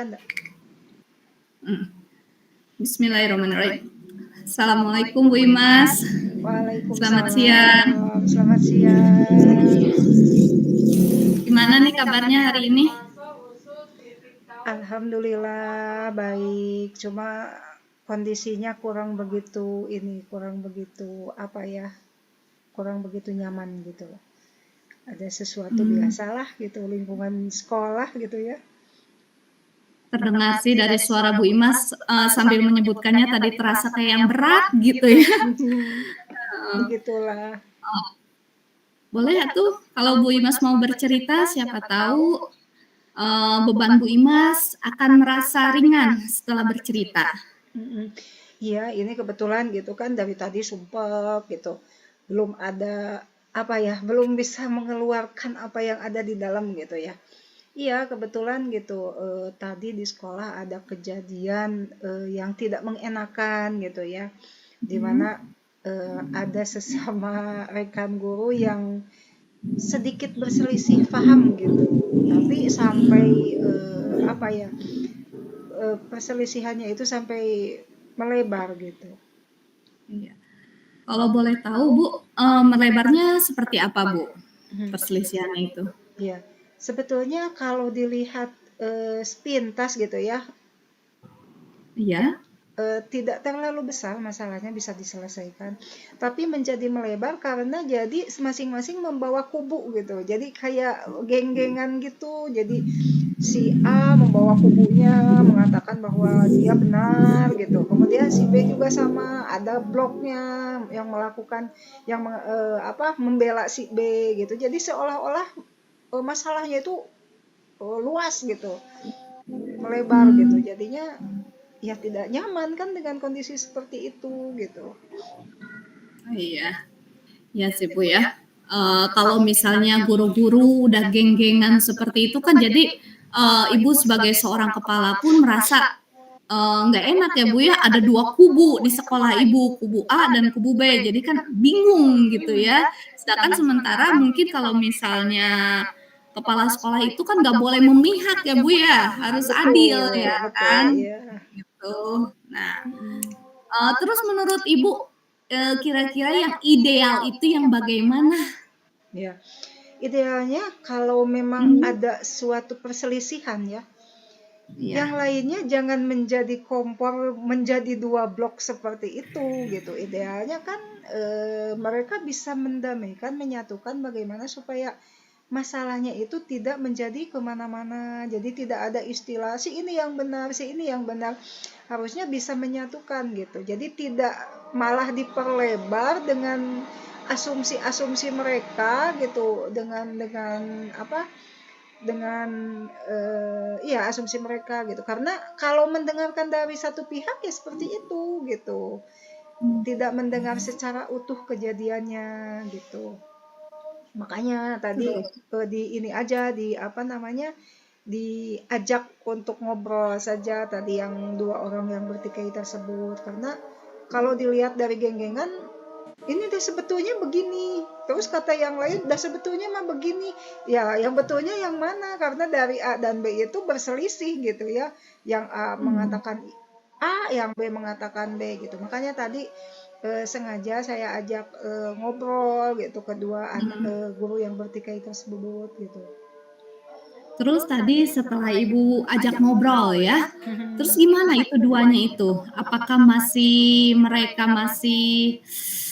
Hmm. Bismillahirrahmanirrahim. Assalamualaikum Bu Imas. Selamat siang. Waalaikumsalam, selamat siang. Gimana nih kabarnya hari ini? Alhamdulillah baik, cuma kondisinya kurang begitu kurang begitu nyaman gitu. Ada sesuatu biasalah gitu, lingkungan sekolah gitu ya. Terdengar sih dari suara Bu Imas sambil menyebutkannya tadi terasa kayak yang berat gitu ya. Begitulah. Boleh tuh kalau Bu Imas mau bercerita, siapa tahu beban Bu Imas akan merasa ringan setelah bercerita. Iya, ini kebetulan gitu kan dari tadi sumpah gitu. Belum ada belum bisa mengeluarkan apa yang ada di dalam gitu ya. Iya, kebetulan gitu, tadi di sekolah ada kejadian, yang tidak mengenakan gitu ya, di mana, ada sesama rekan guru yang sedikit berselisih paham gitu. Tapi sampai, perselisihannya itu sampai melebar gitu. Iya. Kalau boleh tahu Bu, melebarnya seperti apa Bu? Perselisihannya itu? Iya, sebetulnya kalau dilihat, sepintas gitu ya, Iya. tidak terlalu besar masalahnya, bisa diselesaikan. Tapi menjadi melebar karena jadi masing-masing membawa kubu gitu. Jadi kayak geng-gengan gitu. Jadi si A membawa kubunya mengatakan bahwa dia benar gitu. Kemudian si B juga sama, ada bloknya yang melakukan membela si B gitu. Jadi seolah-olah masalahnya itu luas gitu, melebar gitu. Jadinya ya tidak nyaman kan dengan kondisi seperti itu gitu. Oh, iya. Ya sih Bu ya. Kalau misalnya guru-guru udah geng-gengan seperti itu kan jadi Ibu sebagai seorang kepala pun merasa nggak enak ya Bu ya, ada dua kubu di sekolah Ibu, kubu A dan kubu B, jadi kan bingung gitu ya. Sedangkan sementara mungkin kalau misalnya kepala sekolah itu kan nggak boleh memihak ya Bu ya, harus adil ya Betul, betul, kan, ya. gitu. Nah, terus menurut Ibu, kira-kira yang ideal itu yang bagaimana? Ya, idealnya kalau memang Mhm. ada suatu perselisihan ya, Iya. yang lainnya jangan menjadi kompor, menjadi dua blok seperti itu gitu. Idealnya kan mereka bisa mendamaikan, menyatukan bagaimana supaya masalahnya itu tidak menjadi kemana-mana. Jadi tidak ada istilah si ini yang benar, si ini yang benar. Harusnya bisa menyatukan gitu. Jadi tidak malah diperlebar dengan asumsi-asumsi mereka gitu, dengan asumsi mereka gitu. Karena kalau mendengarkan dari satu pihak ya seperti itu gitu. Tidak mendengar secara utuh kejadiannya gitu. Makanya tadi Terus. di ini aja di diajak untuk ngobrol saja tadi yang dua orang yang bertikai tersebut, karena kalau dilihat dari geng-gengan ini deh sebetulnya begini, terus kata yang lain dah sebetulnya mah begini, ya yang betulnya yang mana, karena dari A dan B itu berselisih gitu ya, yang A mengatakan A, yang B mengatakan B gitu. Makanya tadi sengaja saya ajak ngobrol gitu kedua guru yang bertikai tersebut gitu. Terus tadi setelah Ibu ajak ngobrol ya, terus gimana itu duanya itu? Apakah mereka masih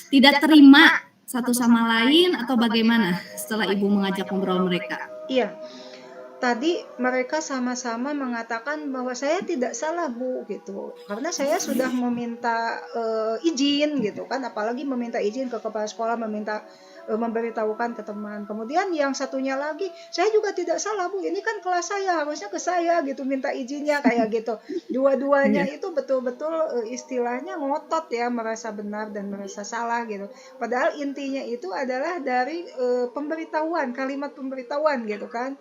tidak terima satu sama lain atau bagaimana setelah Ibu mengajak ngobrol mereka? Iya, tadi mereka sama-sama mengatakan bahwa saya tidak salah Bu gitu, karena saya sudah meminta izin gitu kan, apalagi meminta izin ke kepala sekolah, memberitahukan ke teman. Kemudian yang satunya lagi, saya juga tidak salah Bu, ini kan kelas saya, harusnya ke saya gitu minta izinnya kayak gitu. Dua-duanya Iya. itu betul-betul istilahnya ngotot ya, merasa benar dan merasa salah gitu. Padahal intinya itu adalah dari pemberitahuan, kalimat pemberitahuan gitu kan.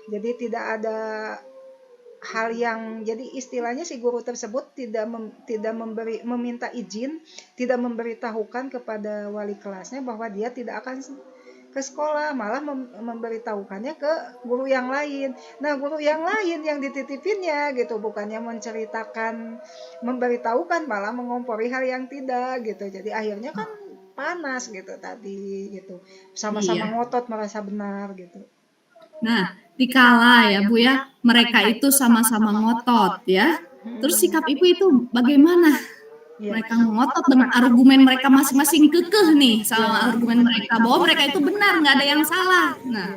Jadi tidak ada hal yang, jadi istilahnya si guru tersebut tidak meminta izin, tidak memberitahukan kepada wali kelasnya bahwa dia tidak akan ke sekolah, malah memberitahukannya ke guru yang lain. Nah, guru yang lain yang dititipinnya gitu, bukannya menceritakan, memberitahukan, malah mengompori hal yang tidak gitu. Jadi akhirnya kan panas gitu tadi gitu. Sama-sama Iya. ngotot merasa benar gitu. Nah, dikala ya Bu ya, mereka itu sama-sama ngotot ya. Terus sikap Ibu itu bagaimana? Iya. Mereka ngotot dengan argumen mereka masing-masing kekeh nih sama Iya. argumen mereka bahwa mereka itu benar, nggak ada yang salah. Nah,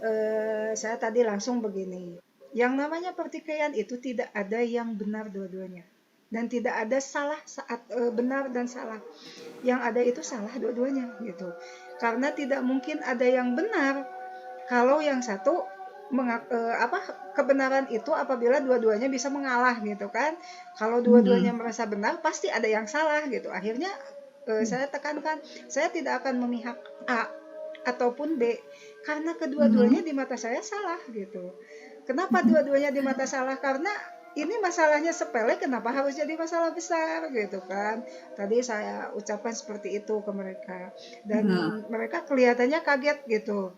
Iya. Saya tadi langsung begini. Yang namanya pertikaian itu tidak ada yang benar dua-duanya. Dan tidak ada salah saat benar dan salah. Yang ada itu salah dua-duanya gitu. Karena tidak mungkin ada yang benar kalau yang satu kebenaran itu apabila dua-duanya bisa mengalah gitu kan. Kalau dua-duanya hmm, merasa benar pasti ada yang salah gitu. Akhirnya saya tekankan, saya tidak akan memihak A ataupun B karena kedua-duanya mhm, di mata saya salah gitu. Kenapa dua-duanya di mata salah? Karena ini masalahnya sepele, kenapa harus jadi masalah besar gitu kan? Tadi saya ucapkan seperti itu ke mereka dan nah, mereka kelihatannya kaget gitu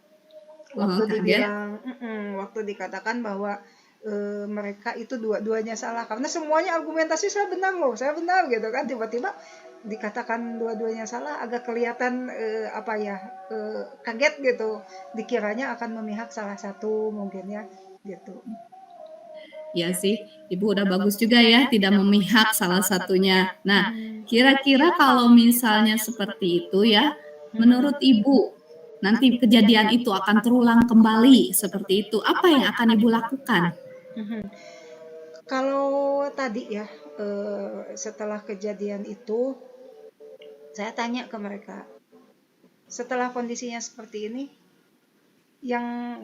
waktu kaget. dibilang, waktu dikatakan bahwa mereka itu dua-duanya salah karena semuanya argumentasi saya benar loh, saya benar gitu kan, tiba-tiba dikatakan dua-duanya salah agak kelihatan kaget gitu, dikiranya akan memihak salah satu mungkin ya gitu. Ya sih, Ibu udah bagus juga ya tidak memihak salah satunya. Nah, Mhm. kira-kira kalau misalnya seperti itu ya, menurut Ibu nanti kejadian itu akan terulang kembali seperti itu, apa yang akan Ibu lakukan? Mhm. Kalau tadi ya, setelah kejadian itu, saya tanya ke mereka, setelah kondisinya seperti ini, yang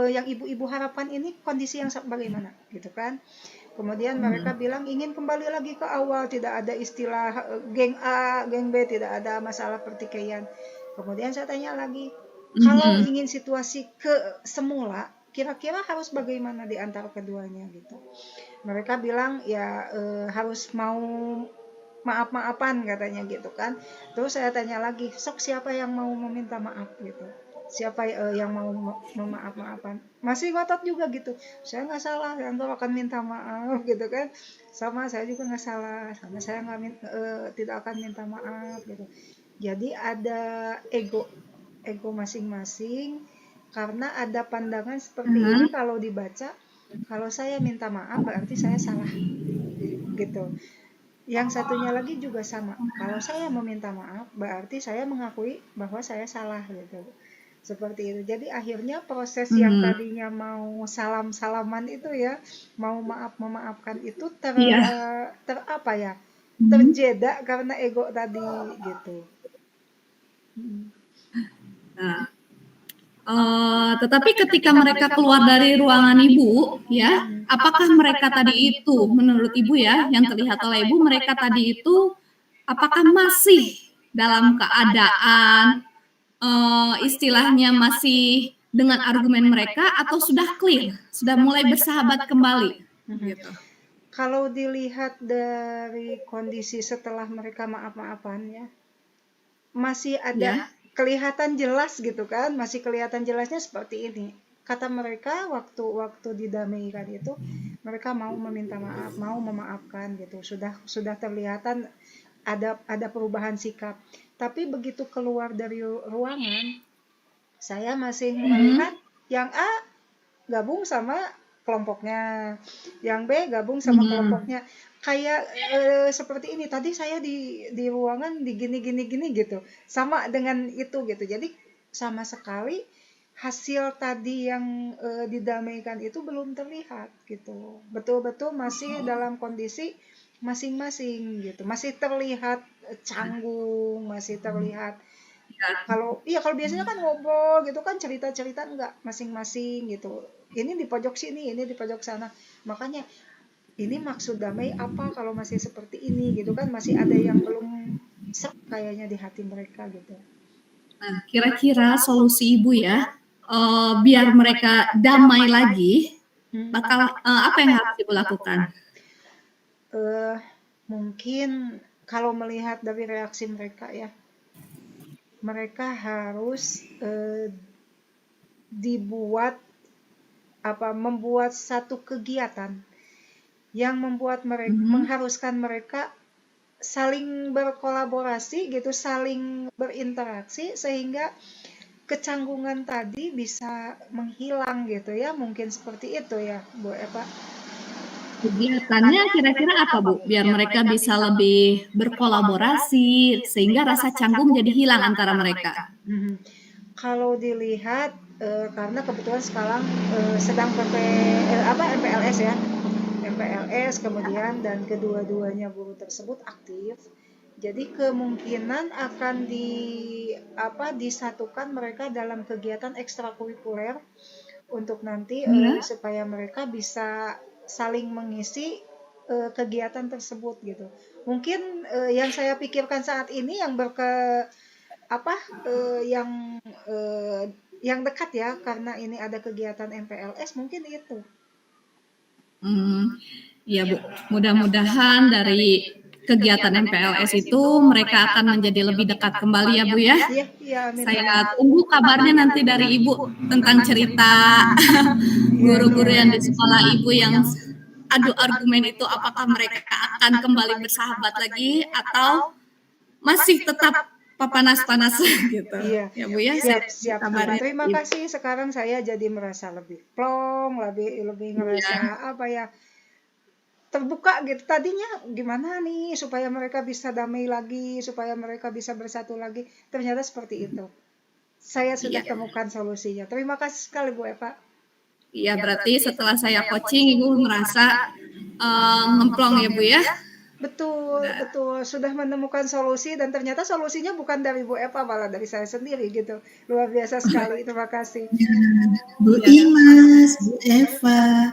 yang ibu-ibu harapkan ini kondisi yang bagaimana, gitu kan? Kemudian mereka Mhm. bilang ingin kembali lagi ke awal, tidak ada istilah geng A, geng B, tidak ada masalah pertikaian. Kemudian saya tanya lagi, kalau Mhm. ingin situasi ke semula, kira-kira harus bagaimana di antara keduanya gitu. Mereka bilang ya harus mau maaf-maafan katanya gitu kan. Terus saya tanya lagi, sok siapa yang mau meminta maaf gitu. Siapa yang mau memaaf-maafan. Masih ngotot juga gitu. Saya nggak salah, yang akan minta maaf gitu kan. Sama saya juga nggak salah, sama saya tidak akan minta maaf gitu. Jadi ada ego, ego masing-masing karena ada pandangan seperti ini Aha. kalau dibaca, kalau saya minta maaf berarti saya salah gitu. Yang satunya lagi juga sama. Kalau saya meminta maaf, berarti saya mengakui bahwa saya salah gitu. Seperti itu. Jadi akhirnya proses yang Mhm. tadinya mau salam-salaman itu ya, mau maaf-memaafkan itu Iya. apa ya? Mhm. Terjeda karena ego tadi gitu. Nah, tetapi ketika mereka keluar dari ruangan Ibu, ya, apakah mereka tadi itu, menurut Ibu ya, yang terlihat oleh Ibu, mereka tadi itu, apakah masih dalam keadaan, istilahnya masih dengan argumen mereka atau sudah clear, sudah mulai bersahabat kembali, Mhm. gitu? Kalau dilihat dari kondisi setelah mereka maaf-maafan ya, masih ada Ya? kelihatan jelas gitu kan, masih kelihatan jelasnya seperti ini. Kata mereka waktu didamaikan itu, mereka mau meminta maaf, mau memaafkan gitu. Sudah terlihatan ada perubahan sikap. Tapi begitu keluar dari ruangan, saya masih melihat Mhm. yang A gabung sama kelompoknya, yang B gabung sama Mhm. kelompoknya. Kayak seperti ini. Tadi saya di ruangan di gini gitu. Sama dengan itu gitu. Jadi sama sekali hasil tadi yang didamaikan itu belum terlihat gitu. Betul-betul masih dalam kondisi masing-masing gitu. Masih terlihat canggung, masih terlihat Ya. kalau biasanya kan ngobrol gitu kan, cerita-cerita enggak, masing-masing gitu. Ini di pojok sini, ini di pojok sana. Makanya ini maksud damai apa kalau masih seperti ini gitu kan, masih ada yang belum sek kayaknya di hati mereka gitu. Nah, kira-kira solusi Ibu ya, biar mereka damai lagi, Hmm. bakal apa yang harus Ibu lakukan? eh Mungkin kalau melihat dari reaksi mereka ya, mereka harus dibuat membuat satu kegiatan yang membuat mereka Mhm. mengharuskan mereka saling berkolaborasi gitu, saling berinteraksi sehingga kecanggungan tadi bisa menghilang gitu ya, mungkin seperti itu ya, Bu Eva. Kegiatannya kira-kira apa, Bu? Biar mereka bisa lebih berkolaborasi sehingga rasa canggung jadi hilang antara mereka. Mhm. Kalau dilihat karena kebetulan sekarang sedang MPLS ya, MPLS kemudian dan kedua-duanya guru tersebut aktif. Jadi kemungkinan akan disatukan mereka dalam kegiatan ekstrakurikuler untuk nanti Iya. supaya mereka bisa saling mengisi kegiatan tersebut gitu. Mungkin yang saya pikirkan saat ini yang apa yang dekat ya karena ini ada kegiatan MPLS mungkin itu. Ya Bu, mudah-mudahan dari kegiatan MPLS itu mereka akan menjadi lebih dekat kembali ya Bu ya. Iya, iya, amin, amin. Saya tunggu kabarnya nanti dari Ibu tentang cerita Iya, iya. guru-guru yang di sekolah Ibu yang adu argumen itu, apakah mereka akan kembali bersahabat lagi atau masih tetap panas-panasan gitu. Iya, Ya Bu ya, siap, saya tunggu siap, siap. kabarnya Terima dari Ibu. kasih. Sekarang saya jadi merasa lebih plong, lebih Iya, ngerasa terbuka gitu. Tadinya gimana nih supaya mereka bisa damai lagi, supaya mereka bisa bersatu lagi. Ternyata seperti itu. Saya sudah iya. temukan solusinya. Terima kasih sekali Bu Eva. Iya, berarti setelah saya coaching Ibu merasa ngemplong ya Bu ya. Betul, betul. Sudah menemukan solusi dan ternyata solusinya bukan dari Bu Eva, malah dari saya sendiri gitu. Luar biasa sekali. Terima kasih. Bu Iya. Imas, Bu Eva,